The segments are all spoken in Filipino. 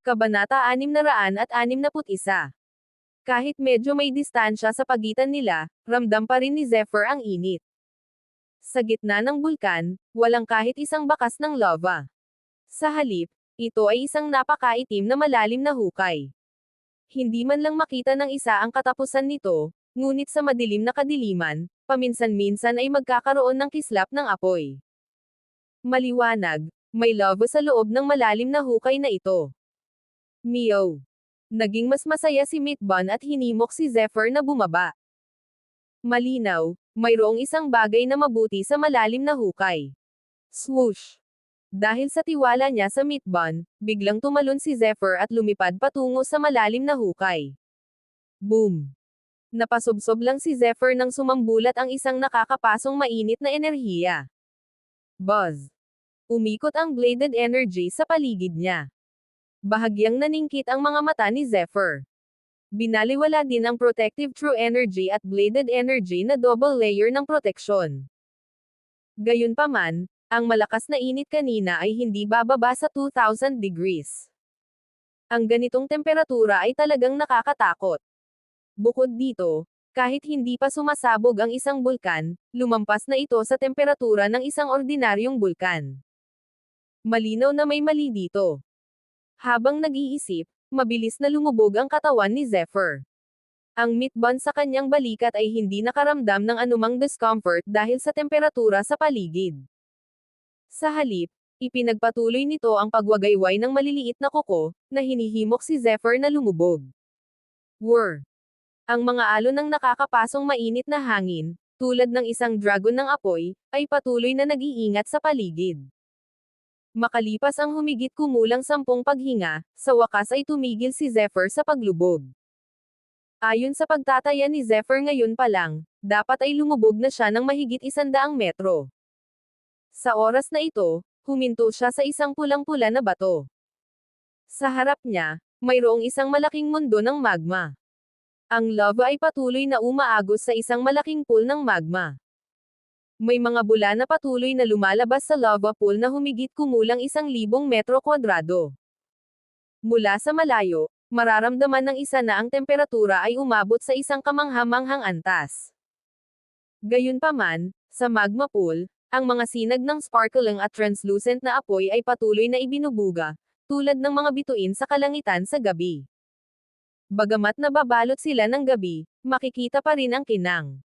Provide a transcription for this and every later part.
Kabanata 661. Kahit medyo may distansya sa pagitan nila, ramdam pa rin ni Zephyr ang init. Sa gitna ng bulkan, walang kahit isang bakas ng lava. Sa halip, ito ay isang napakaitim na malalim na hukay. Hindi man lang makita ng isa ang katapusan nito, ngunit sa madilim na kadiliman, paminsan-minsan ay magkakaroon ng kislap ng apoy. Maliwanag, may lava sa loob ng malalim na hukay na ito. Meow. Naging mas masaya si Meatbun at hinimok si Zephyr na bumaba. Malinaw, mayroong isang bagay na mabuti sa malalim na hukay. Swoosh! Dahil sa tiwala niya sa Meatbun, biglang tumalon si Zephyr at lumipad patungo sa malalim na hukay. Boom! Napasubsob lang si Zephyr nang sumambulat ang isang nakakapasong mainit na enerhiya. Buzz! Umikot ang bladed energy sa paligid niya. Bahagyang naningkit ang mga mata ni Zephyr. Binaliwala din ang protective true energy at bladed energy na double layer ng proteksyon. Gayunpaman, ang malakas na init kanina ay hindi bababa sa 2,000 degrees. Ang ganitong temperatura ay talagang nakakatakot. Bukod dito, kahit hindi pa sumasabog ang isang bulkan, lumampas na ito sa temperatura ng isang ordinaryong bulkan. Malinaw na may mali dito. Habang nag-iisip, mabilis na lumubog ang katawan ni Zephyr. Ang Meatbun sa kanyang balikat ay hindi nakaramdam ng anumang discomfort dahil sa temperatura sa paligid. Sa halip, ipinagpatuloy nito ang pagwagayway ng maliliit na kuko, na hinihimok si Zephyr na lumubog. Whir! Ang mga alon ng nakakapasong mainit na hangin, tulad ng isang dragon ng apoy, ay patuloy na nag-iingat sa paligid. Makalipas ang humigit kumulang 10 paghinga, sa wakas ay tumigil si Zephyr sa paglubog. Ayon sa pagtataya ni Zephyr ngayon pa lang, dapat ay lumubog na siya ng mahigit 100 metro. Sa oras na ito, huminto siya sa isang pulang-pula na bato. Sa harap niya, mayroong isang malaking mundo ng magma. Ang lava ay patuloy na umaagos sa isang malaking pool ng magma. May mga bula na patuloy na lumalabas sa lava pool na humigit kumulang 1,000 metro kwadrado. Mula sa malayo, mararamdaman ng isa na ang temperatura ay umabot sa isang kamangha-manghang antas. Gayunpaman, sa magma pool, ang mga sinag ng sparkling at translucent na apoy ay patuloy na ibinubuga, tulad ng mga bituin sa kalangitan sa gabi. Bagamat nababalot sila ng gabi, makikita pa rin ang kinang.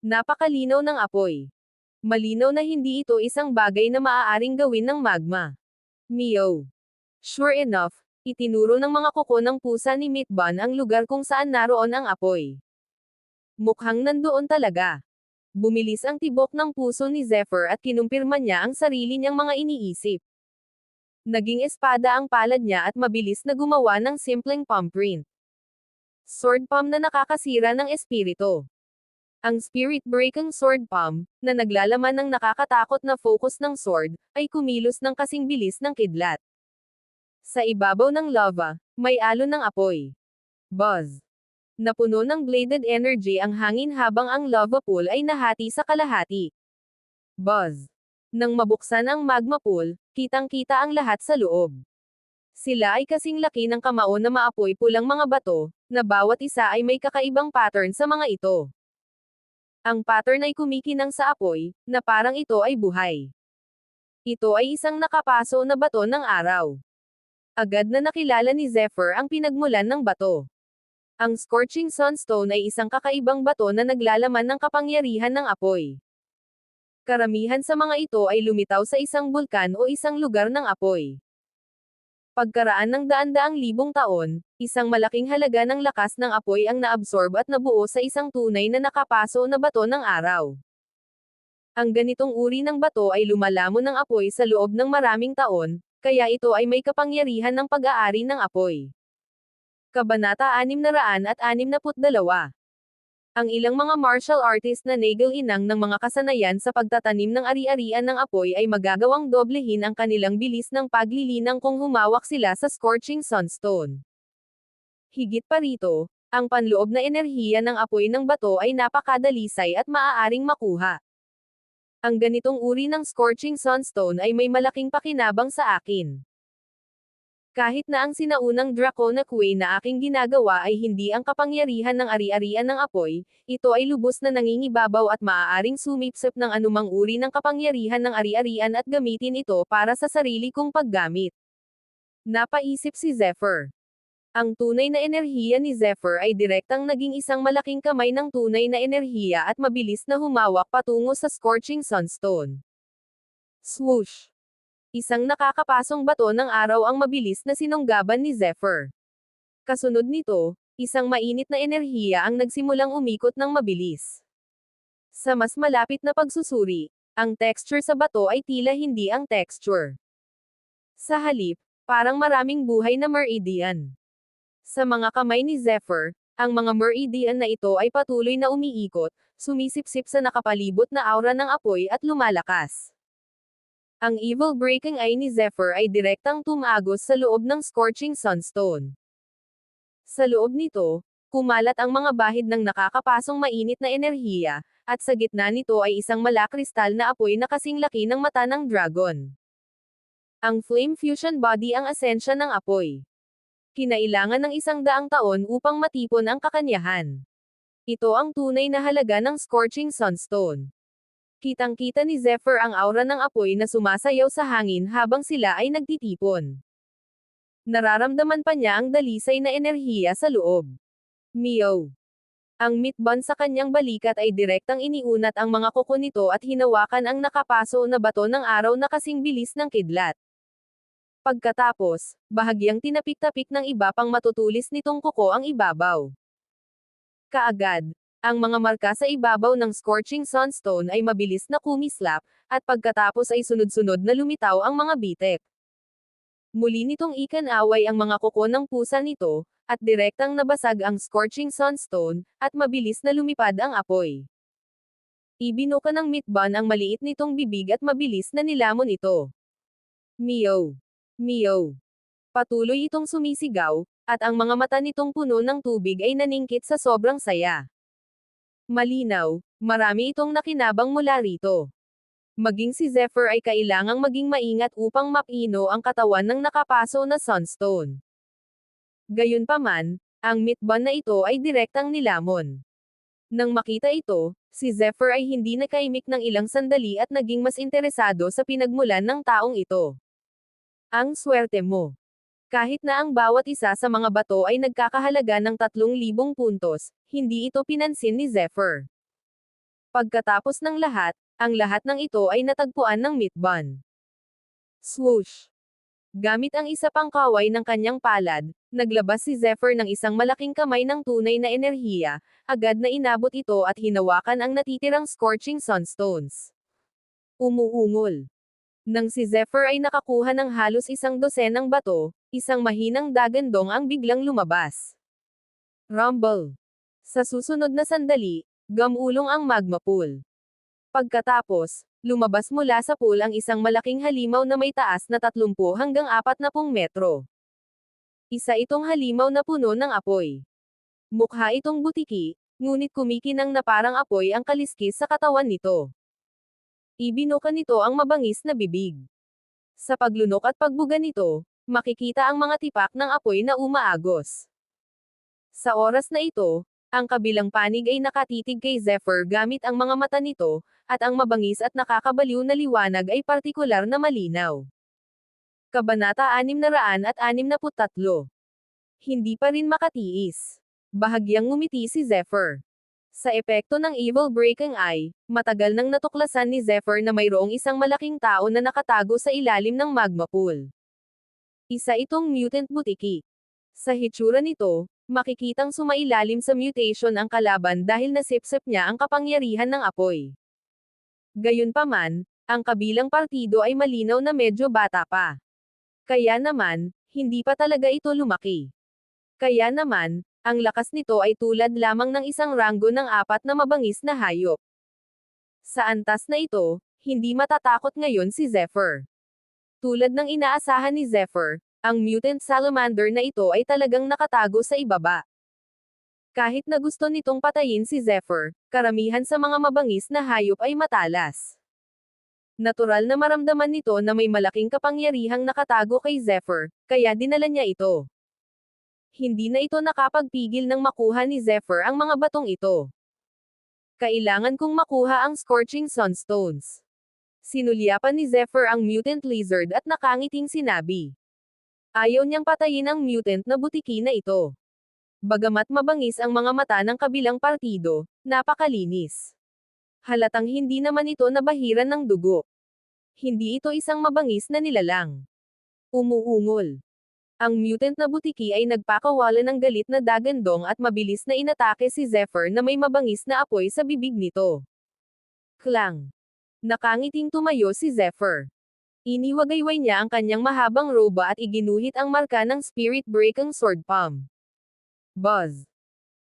Napakalinaw ng apoy. Malinaw na hindi ito isang bagay na maaaring gawin ng magma. Meow. Sure enough, itinuro ng mga kuko ng pusa ni Meatbun ang lugar kung saan naroon ang apoy. Mukhang nandoon talaga. Bumilis ang tibok ng puso ni Zephyr at kinumpirma niya ang sarili niyang mga iniisip. Naging espada ang palad niya at mabilis na gumawa ng simpleng palm print. Sword palm na nakakasira ng espiritu. Ang spirit-breaking sword palm, na naglalaman ng nakakatakot na focus ng sword, ay kumilos ng kasing bilis ng kidlat. Sa ibabaw ng lava, may alon ng apoy. Buzz! Napuno ng bladed energy ang hangin habang ang lava pool ay nahati sa kalahati. Buzz! Nang mabuksan ang magma pool, kitang-kita ang lahat sa loob. Sila ay kasing laki ng kamao na maapoy pulang mga bato, na bawat isa ay may kakaibang pattern sa mga ito. Ang pattern ay kumikinang sa apoy, na parang ito ay buhay. Ito ay isang nakapaso na bato ng araw. Agad na nakilala ni Zephyr ang pinagmulan ng bato. Ang Scorching Sunstone ay isang kakaibang bato na naglalaman ng kapangyarihan ng apoy. Karamihan sa mga ito ay lumitaw sa isang bulkan o isang lugar ng apoy. Pagkaraan ng daan-daang libong taon, isang malaking halaga ng lakas ng apoy ang naabsorb at nabuo sa isang tunay na nakapaso na bato ng araw. Ang ganitong uri ng bato ay lumalamon ng apoy sa loob ng maraming taon, kaya ito ay may kapangyarihan ng pag-aari ng apoy. Kabanata 662. Ang ilang mga martial artist na nagal-inang ng mga kasanayan sa pagtatanim ng ari-arian ng apoy ay magagawang doblehin ang kanilang bilis ng paglilinang kung humawak sila sa Scorching Sunstone. Higit pa rito, ang panloob na enerhiya ng apoy ng bato ay napakadalisay at maaaring makuha. Ang ganitong uri ng Scorching Sunstone ay may malaking pakinabang sa akin. Kahit na ang sinaunang draconic way na aking ginagawa ay hindi ang kapangyarihan ng ari-arian ng apoy, ito ay lubos na nangingibabaw at maaaring sumipsip ng anumang uri ng kapangyarihan ng ari-arian at gamitin ito para sa sarili kong paggamit. Napaisip si Zephyr. Ang tunay na enerhiya ni Zephyr ay direktang naging isang malaking kamay ng tunay na enerhiya at mabilis na humawak patungo sa Scorching Sunstone. Swoosh! Isang nakakapasong bato ng araw ang mabilis na sinunggaban ni Zephyr. Kasunod nito, isang mainit na enerhiya ang nagsimulang umikot ng mabilis. Sa mas malapit na pagsusuri, ang texture sa bato ay tila hindi ang texture. Sa halip, parang maraming buhay na meridian. Sa mga kamay ni Zephyr, ang mga meridian na ito ay patuloy na umiikot, sumisipsip sa nakapalibot na aura ng apoy at lumalakas. Ang evil breaking eye ni Zephyr ay direktang tumagos sa loob ng Scorching Sunstone. Sa loob nito, kumalat ang mga bahid ng nakakapasong mainit na enerhiya, at sa gitna nito ay isang malakristal na apoy na kasing laki ng mata ng dragon. Ang Flame Fusion Body ang asensya ng apoy. Kinailangan ng 100 taon upang matipon ang kakanyahan. Ito ang tunay na halaga ng Scorching Sunstone. Kitang-kita ni Zephyr ang aura ng apoy na sumasayaw sa hangin habang sila ay nagtitipon. Nararamdaman pa niya ang dalisay na enerhiya sa loob. Meow. Ang meatbun sa kanyang balikat ay direktang iniunat ang mga kuko nito at hinawakan ang nakapaso na bato ng araw na kasing bilis ng kidlat. Pagkatapos, bahagyang tinapik-tapik ng iba pang matutulis nitong kuko ang ibabaw. Kaagad, ang mga marka sa ibabaw ng Scorching Sunstone ay mabilis na kumislap, at pagkatapos ay sunod-sunod na lumitaw ang mga bitek. Muli nitong ikanaway ang mga kuko ng pusa nito, at direktang nabasag ang Scorching Sunstone, at mabilis na lumipad ang apoy. Ibinuka ng meatbun ang maliit nitong bibig at mabilis na nilamon ito. Meow. Meow. Patuloy itong sumisigaw, at ang mga mata nitong puno ng tubig ay naningkit sa sobrang saya. Malinaw, marami itong nakinabang mula rito. Maging si Zephyr ay kailangang maging maingat upang mapino ang katawan ng nakapaso na Sunstone. Gayunpaman, ang meatbun na ito ay direktang nilamon. Nang makita ito, si Zephyr ay hindi nakaimik ng ilang sandali at naging mas interesado sa pinagmulan ng taong ito. Ang swerte mo. Kahit na ang bawat isa sa mga bato ay nagkakahalaga ng 3,000 puntos, hindi ito pinansin ni Zephyr. Pagkatapos ng lahat, ang lahat ng ito ay natagpuan ng meatbun. Swoosh! Gamit ang isa pang kaway ng kanyang palad, naglabas si Zephyr ng isang malaking kamay ng tunay na enerhiya, agad na inabot ito at hinawakan ang natitirang Scorching Sunstones. Umuungol. Nang si Zephyr ay nakakuha ng halos 12 bato, isang mahinang dagandong ang biglang lumabas. Rumble. Sa susunod na sandali, gamulong ang magma pool. Pagkatapos, lumabas mula sa pool ang isang malaking halimaw na may taas na 30 hanggang 40 metro. Isa itong halimaw na puno ng apoy. Mukha itong butiki, ngunit kumikinang na parang apoy ang kaliskis sa katawan nito. Ibinuka nito ang mabangis na bibig. Sa paglunok at pagbuga nito, makikita ang mga tipak ng apoy na umaagos. Sa oras na ito, ang kabilang panig ay nakatitig kay Zephyr gamit ang mga mata nito, at ang mabangis at nakakabaliw na liwanag ay partikular na malinaw. Kabanata 663. Hindi pa rin makatiis. Bahagyang ngumiti si Zephyr. Sa epekto ng Evil Breaking Eye, matagal nang natuklasan ni Zephyr na mayroong isang malaking tao na nakatago sa ilalim ng magma pool. Isa itong mutant butiki. Sa hitsura nito, makikitang sumailalim sa mutation ang kalaban dahil nasipsip niya ang kapangyarihan ng apoy. Gayunpaman, ang kabilang partido ay malinaw na medyo bata pa. Kaya naman, hindi pa talaga ito lumaki. Kaya naman, ang lakas nito ay tulad lamang ng isang ranggo ng 4 na mabangis na hayop. Sa antas na ito, hindi matatakot ngayon si Zephyr. Tulad ng inaasahan ni Zephyr, ang mutant salamander na ito ay talagang nakatago sa ibaba. Kahit na gusto nitong patayin si Zephyr, karamihan sa mga mabangis na hayop ay matalas. Natural na maramdaman nito na may malaking kapangyarihang nakatago kay Zephyr, kaya dinala niya ito. Hindi na ito nakapagpigil ng makuha ni Zephyr ang mga batong ito. Kailangan kong makuha ang Scorching Sunstones. Sinulyapan ni Zephyr ang mutant lizard at nakangiting sinabi. Ayaw niyang patayin ang mutant na butiki na ito. Bagamat mabangis ang mga mata ng kabilang partido, napakalinis. Halatang hindi naman ito nabahiran ng dugo. Hindi ito isang mabangis na nilalang. Umuungol. Ang mutant na butiki ay nagpakawala ng galit na dagandong at mabilis na inatake si Zephyr na may mabangis na apoy sa bibig nito. Klang. Nakangiting tumayo si Zephyr. Iniwagayway niya ang kanyang mahabang roba at iginuhit ang marka ng Spirit Break ang sword palm. Buzz.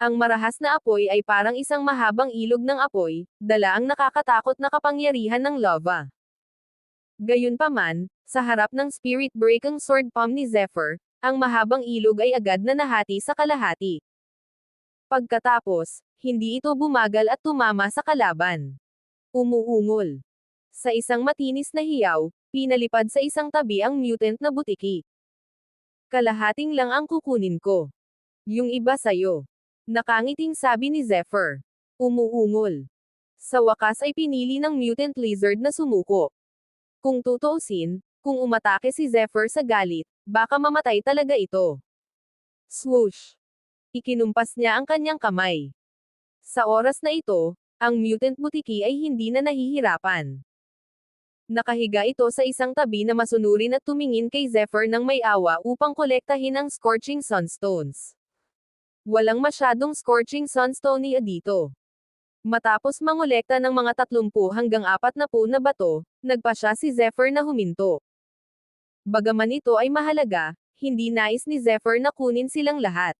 Ang marahas na apoy ay parang isang mahabang ilog ng apoy, dala ang nakakatakot na kapangyarihan ng lava. Gayunpaman, sa harap ng Spirit Break ang sword palm ni Zephyr, ang mahabang ilog ay agad na nahati sa kalahati. Pagkatapos, hindi ito bumagal at tumama sa kalaban. Umuungol. Sa isang matinis na hiyaw, pinalipad sa isang tabi ang mutant na butiki. Kalahating lang ang kukunin ko. Yung iba sayo. Nakangiting sabi ni Zephyr. Umuungol. Sa wakas ay pinili ng mutant lizard na sumuko. Kung tutuusin, kung umatake si Zephyr sa galit, baka mamatay talaga ito. Swoosh! Ikinumpas niya ang kanyang kamay. Sa oras na ito, ang mutant butiki ay hindi na nahihirapan. Nakahiga ito sa isang tabi na masunurin at tumingin kay Zephyr ng may awa upang kolektahin ang Scorching Sunstones. Walang masyadong Scorching Sunstone niya dito. Matapos mangolekta ng mga 30 hanggang 40 na bato, nagpasya si Zephyr na huminto. Bagaman ito ay mahalaga, hindi nais ni Zephyr na kunin silang lahat.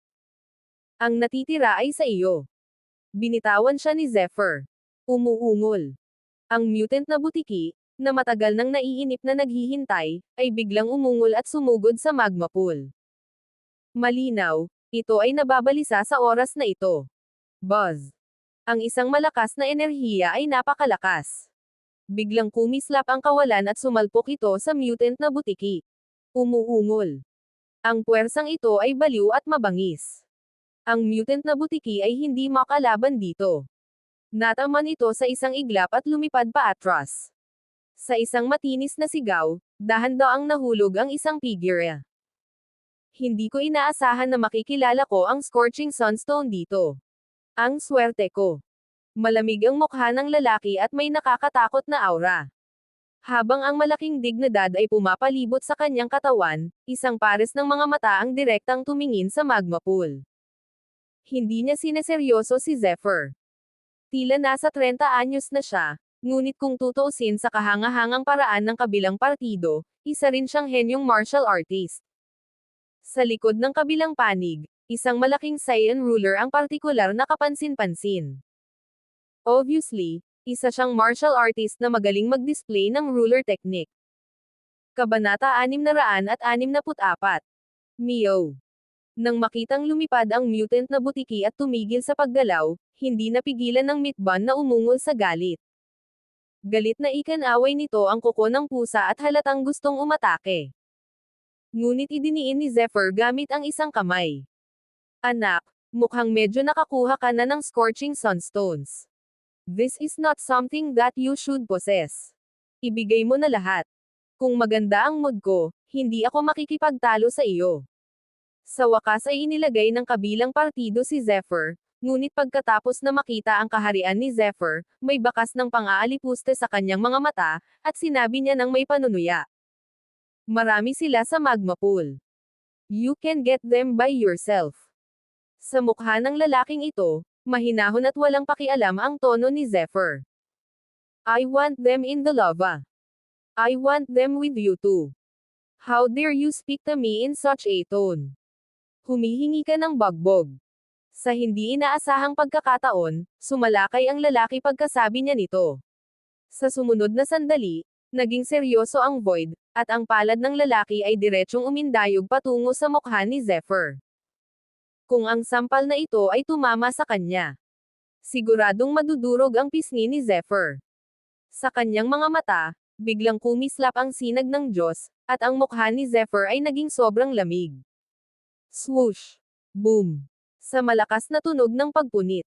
Ang natitira ay sa iyo. Binitawan siya ni Zephyr. Umuungol. Ang mutant na butiki, na matagal nang naiinip na naghihintay, ay biglang umungol at sumugod sa magma pool. Malinaw, ito ay nababalisa sa oras na ito. Buzz. Ang isang malakas na enerhiya ay napakalakas. Biglang kumislap ang kawalan at sumalpok ito sa mutant na butiki. Umuungol. Ang puwersang ito ay baliw at mabangis. Ang mutant na butiki ay hindi makalaban dito. Nataman ito sa isang iglap at lumipad pa atras. Sa isang matinis na sigaw, dahan-daang nahulog ang isang figure. Hindi ko inaasahan na makikilala ko ang Scorching Sunstone dito. Ang swerte ko. Malamig ang mukha ng lalaki at may nakakatakot na aura. Habang ang malaking dignidad ay pumapalibot sa kanyang katawan, isang pares ng mga mata ang direktang tumingin sa magma pool. Hindi niya sineseryoso si Zephyr. Tila nasa 30 anyos na siya, ngunit kung tutuusin sa kahangahangang paraan ng kabilang partido, isa rin siyang henyong martial artist. Sa likod ng kabilang panig, isang malaking Saiyan ruler ang partikular na kapansin-pansin. Obviously, isa siyang martial artist na magaling mag-display ng ruler technique. Kabanata 664. Meow. Nang makitang lumipad ang mutant na butiki at tumigil sa paggalaw, hindi napigilan ng Meatbun na umungol sa galit. Galit na ikinaway nito ang kuko ng pusa at halatang gustong umatake. Ngunit idiniin ni Zephyr gamit ang isang kamay. Anak, mukhang medyo nakakuha ka na ng Scorching Sunstones. This is not something that you should possess. Ibigay mo na lahat. Kung maganda ang mood ko, hindi ako makikipagtalo sa iyo. Sa wakas ay inilagay ng kabilang partido si Zephyr, ngunit pagkatapos na makita ang kaharian ni Zephyr, may bakas ng pang-aalipuste sa kanyang mga mata, at sinabi niya ng may panunuya. Marami sila sa magma pool. You can get them by yourself. Sa mukha ng lalaking ito, mahinahon at walang pakialam ang tono ni Zephyr. I want them in the lava. I want them with you too. How dare you speak to me in such a tone? Humihingi ka ng bagbog. Sa hindi inaasahang pagkakataon, sumalakay ang lalaki pagkasabi niya nito. Sa sumunod na sandali, naging seryoso ang Void, at ang palad ng lalaki ay diretsyong umindayog patungo sa mukha ni Zephyr. Kung ang sampal na ito ay tumama sa kanya, siguradong madudurog ang pisngi ni Zephyr. Sa kanyang mga mata, Biglang kumislap ang sinag ng Diyos, at ang mukha ni Zephyr ay naging sobrang lamig. Swoosh! Boom! Sa malakas na tunog ng pagpunit.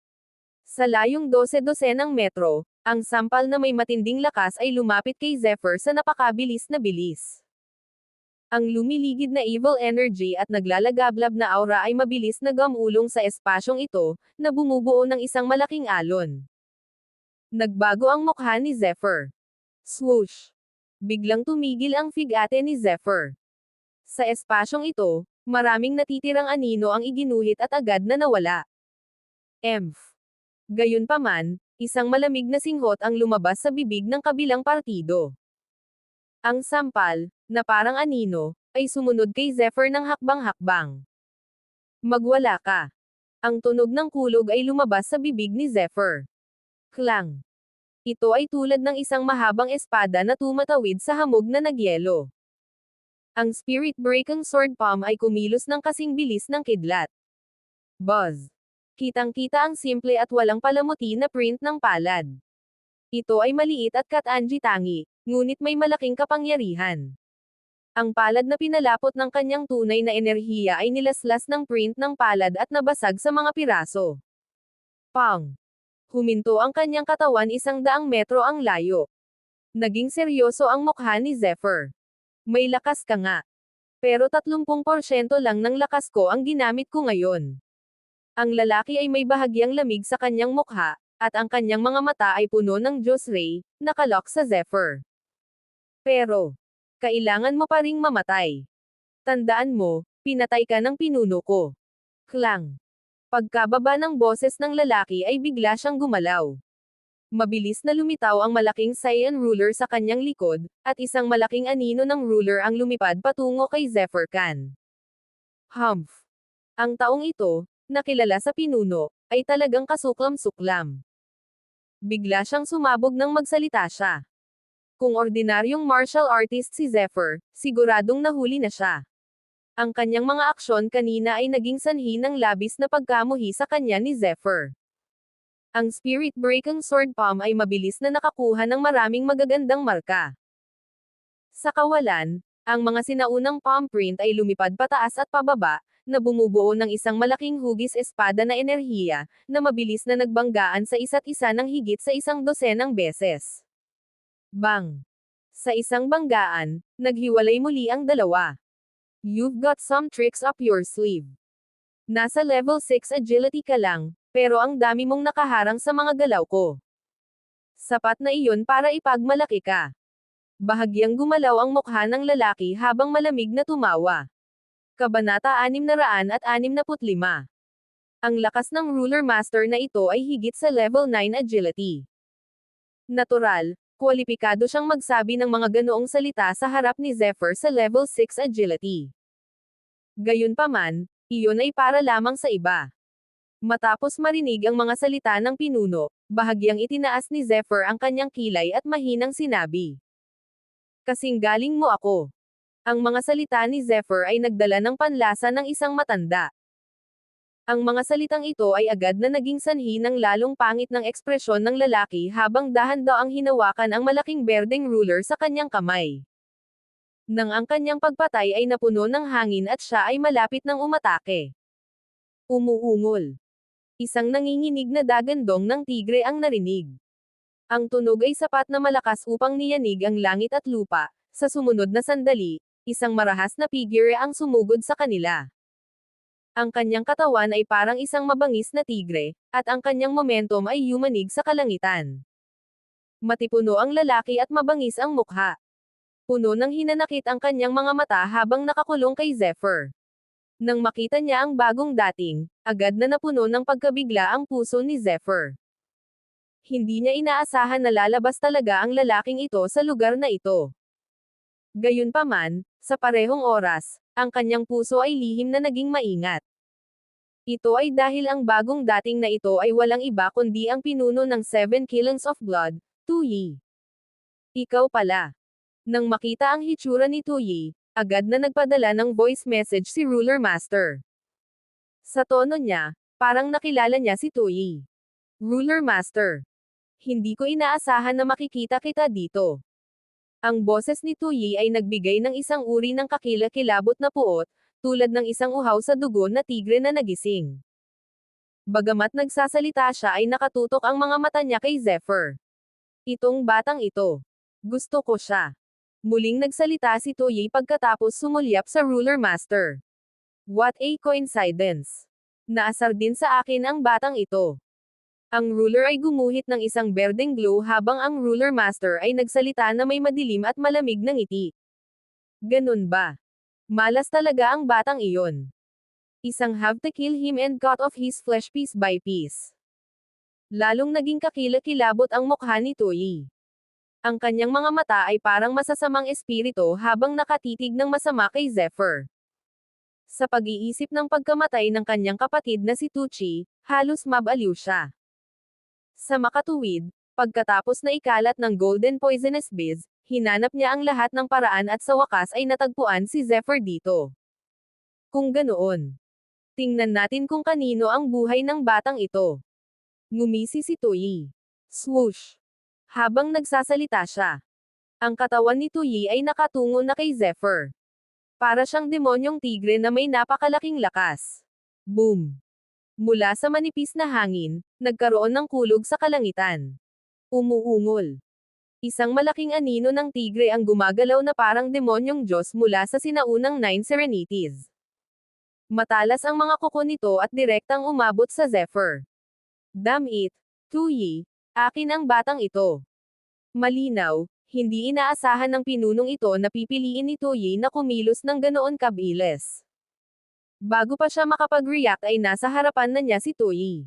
Sa layong 12-12 metro, ang sampal na may matinding lakas ay lumapit kay Zephyr sa napakabilis na bilis. Ang lumiligid na evil energy at naglalagablab na aura ay mabilis na gumulong sa espasyong ito, na bumubuo ng isang malaking alon. Nagbago ang mukha ni Zephyr. Swoosh! Biglang tumigil ang figate ni Zephyr. Sa espasyong ito, maraming natitirang anino ang iginuhit at agad na nawala. Emph! Gayunpaman, isang malamig na singhot ang lumabas sa bibig ng kabilang partido. Ang sampal, na parang anino, ay sumunod kay Zephyr ng hakbang-hakbang. Magwala ka. Ang tunog ng kulog ay lumabas sa bibig ni Zephyr. Klang! Ito ay tulad ng isang mahabang espada na tumatawid sa hamog na nagyelo. Ang spirit-breaking sword palm ay kumilos ng kasing bilis ng kidlat. Buzz! Kitang-kita ang simple at walang palamuti na print ng palad. Ito ay maliit at katangi-tangi, ngunit may malaking kapangyarihan. Ang palad na pinalapot ng kanyang tunay na enerhiya ay nilaslas ng print ng palad at nabasag sa mga piraso. Pang! Huminto ang kanyang katawan 100 metro ang layo. Naging seryoso ang mukha ni Zephyr. May lakas ka nga. Pero 30% lang ng lakas ko ang ginamit ko ngayon. Ang lalaki ay may bahagyang lamig sa kanyang mukha, at ang kanyang mga mata ay puno ng Diyos Ray, nakalock sa Zephyr. Pero, kailangan mo pa ring mamatay. Tandaan mo, pinatay ka ng pinuno ko. Klang! Pagkababa ng boses ng lalaki ay bigla siyang gumalaw. Mabilis na lumitaw ang malaking Saiyan ruler sa kanyang likod, at isang malaking anino ng ruler ang lumipad patungo kay Zephyr Khan. Humph! Ang taong ito, nakilala sa pinuno, ay talagang kasuklam-suklam. Bigla siyang sumabog nang magsalita siya. Kung ordinaryong martial artist si Zephyr, siguradong nahuli na siya. Ang kanyang mga aksyon kanina ay naging sanhi ng labis na pagkamuhi sa kanya ni Zephyr. Ang spirit-breaking sword palm ay mabilis na nakakuha ng maraming magagandang marka. Sa kawalan, ang mga sinaunang palm print ay lumipad pataas at pababa, na bumubuo ng isang malaking hugis espada na enerhiya, na mabilis na nagbanggaan sa isa't isa ng higit sa 12 beses. Bang! Sa isang banggaan, naghiwalay muli ang dalawa. You've got some tricks up your sleeve. Nasa level 6 agility ka lang, pero ang dami mong nakaharang sa mga galaw ko. Sapat na iyon para ipagmalaki ka. Bahagyang gumalaw ang mukha ng lalaki habang malamig na tumawa. Kabanata 665. Ang lakas ng Ruler Master na ito ay higit sa level 9 agility. Natural, kwalipikado siyang magsabi ng mga ganoong salita sa harap ni Zephyr sa level 6 agility. Gayunpaman, iyon ay para lamang sa iba. Matapos marinig ang mga salita ng pinuno, bahagyang itinaas ni Zephyr ang kanyang kilay at mahinang sinabi. Kasing galing mo ako. Ang mga salita ni Zephyr ay nagdala ng panlasa ng isang matanda. Ang mga salitang ito ay agad na naging sanhi ng lalong pangit ng ekspresyon ng lalaki habang dahan-daang hinawakan ang malaking berdeng ruler sa kanyang kamay. Nang ang kanyang pagpatay ay napuno ng hangin at siya ay malapit ng umatake. Umuungol. Isang nanginginig na dagandong ng tigre ang narinig. Ang tunog ay sapat na malakas upang niyanig ang langit at lupa. Sa sumunod na sandali, isang marahas na figure ang sumugod sa kanila. Ang kanyang katawan ay parang isang mabangis na tigre, at ang kanyang momentum ay yumanig sa kalangitan. Matipuno ang lalaki at mabangis ang mukha. Puno ng hinanakit ang kanyang mga mata habang nakakulong kay Zephyr. Nang makita niya ang bagong dating, agad na napuno ng pagkabigla ang puso ni Zephyr. Hindi niya inaasahan na lalabas talaga ang lalaking ito sa lugar na ito. Gayunpaman, sa parehong oras, ang kanyang puso ay lihim na naging maingat. Ito ay dahil ang bagong dating na ito ay walang iba kundi ang pinuno ng 7 Killings of Blood, Tu Yi. Ikaw pala. Nang makita ang hitsura ni Tu Yi, agad na nagpadala ng voice message si Ruler Master. Sa tono niya, parang nakilala niya si Tu Yi. Ruler Master. Hindi ko inaasahan na makikita kita dito. Ang boses ni Tuyi ay nagbigay ng isang uri ng kakilakilabot na puot, tulad ng isang uhaw sa dugo na tigre na nagising. Bagamat nagsasalita siya ay nakatutok ang mga mata niya kay Zephyr. Itong batang ito. Gusto ko siya. Muling nagsalita si Tuyi pagkatapos sumulyap sa Ruler Master. What a coincidence. Naasar din sa akin ang batang ito. Ang ruler ay gumuhit ng isang berdeng glow habang ang ruler master ay nagsalita na may madilim at malamig na ngiti. Ganun ba? Malas talaga ang batang iyon. Isang have to kill him and cut off his flesh piece by piece. Lalong naging kakilakilabot ang mukha ni Tuyi. Ang kanyang mga mata ay parang masasamang espiritu habang nakatitig ng masama kay Zephyr. Sa pag-iisip ng pagkamatay ng kanyang kapatid na si Tucci, halos mabaliw siya. Sa makatuwid, pagkatapos na ikalat ng Golden Poisonous Biz, hinanap niya ang lahat ng paraan at sa wakas ay natagpuan si Zephyr dito. Kung ganoon, tingnan natin kung kanino ang buhay ng batang ito. Ngumisi si Tuyi. Swoosh! Habang nagsasalita siya, ang katawan ni Tuyi ay nakatungo na kay Zephyr. Para siyang demonyong tigre na may napakalaking lakas. Boom! Mula sa manipis na hangin, nagkaroon ng kulog sa kalangitan. Umuungol. Isang malaking anino ng tigre ang gumagalaw na parang demonyong Diyos mula sa sinaunang 9 Serenities. Matalas ang mga kuko nito at direktang umabot sa Zephyr. Damn it, Tuyi, akin ang batang ito. Malinaw, hindi inaasahan ng pinunong ito na pipiliin ni Tuyi na kumilos ng ganoon kabilis. Bago pa siya makapag-react ay nasa harapan na niya si Tuyi.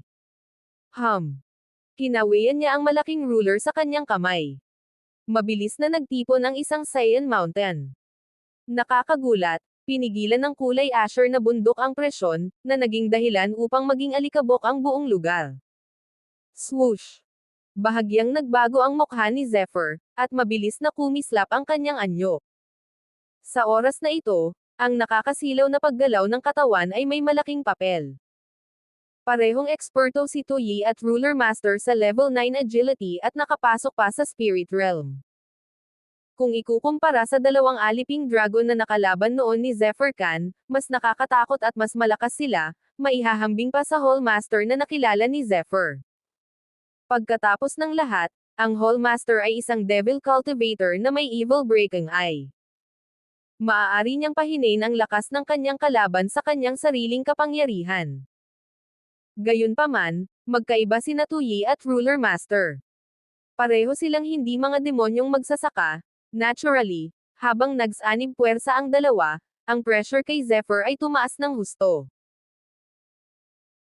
Kinawian niya ang malaking ruler sa kanyang kamay. Mabilis na nagtipon ang isang Saiyan Mountain. Nakakagulat, pinigilan ng kulay asher na bundok ang presyon, na naging dahilan upang maging alikabok ang buong lugar. Swoosh! Bahagyang nagbago ang mukha ni Zephyr, at mabilis na kumislap ang kanyang anyo. Sa oras na ito, ang nakakasilaw na paggalaw ng katawan ay may malaking papel. Parehong eksperto si Tuyi at Ruler Master sa level 9 agility at nakapasok pa sa Spirit Realm. Kung ikukumpara sa dalawang aliping dragon na nakalaban noon ni Zephyr Khan, mas nakakatakot at mas malakas sila, maihahambing pa sa Hall Master na nakilala ni Zephyr. Pagkatapos ng lahat, ang Hall Master ay isang Devil Cultivator na may evil breaking eye. Maaari niyang pahinain ang lakas ng kanyang kalaban sa kanyang sariling kapangyarihan. Gayunpaman, magkaiba sina Tuyi at Ruler Master. Pareho silang hindi mga demonyong magsasaka. Naturally, habang nagsanib puwersa ang dalawa, ang pressure kay Zephyr ay tumaas ng husto.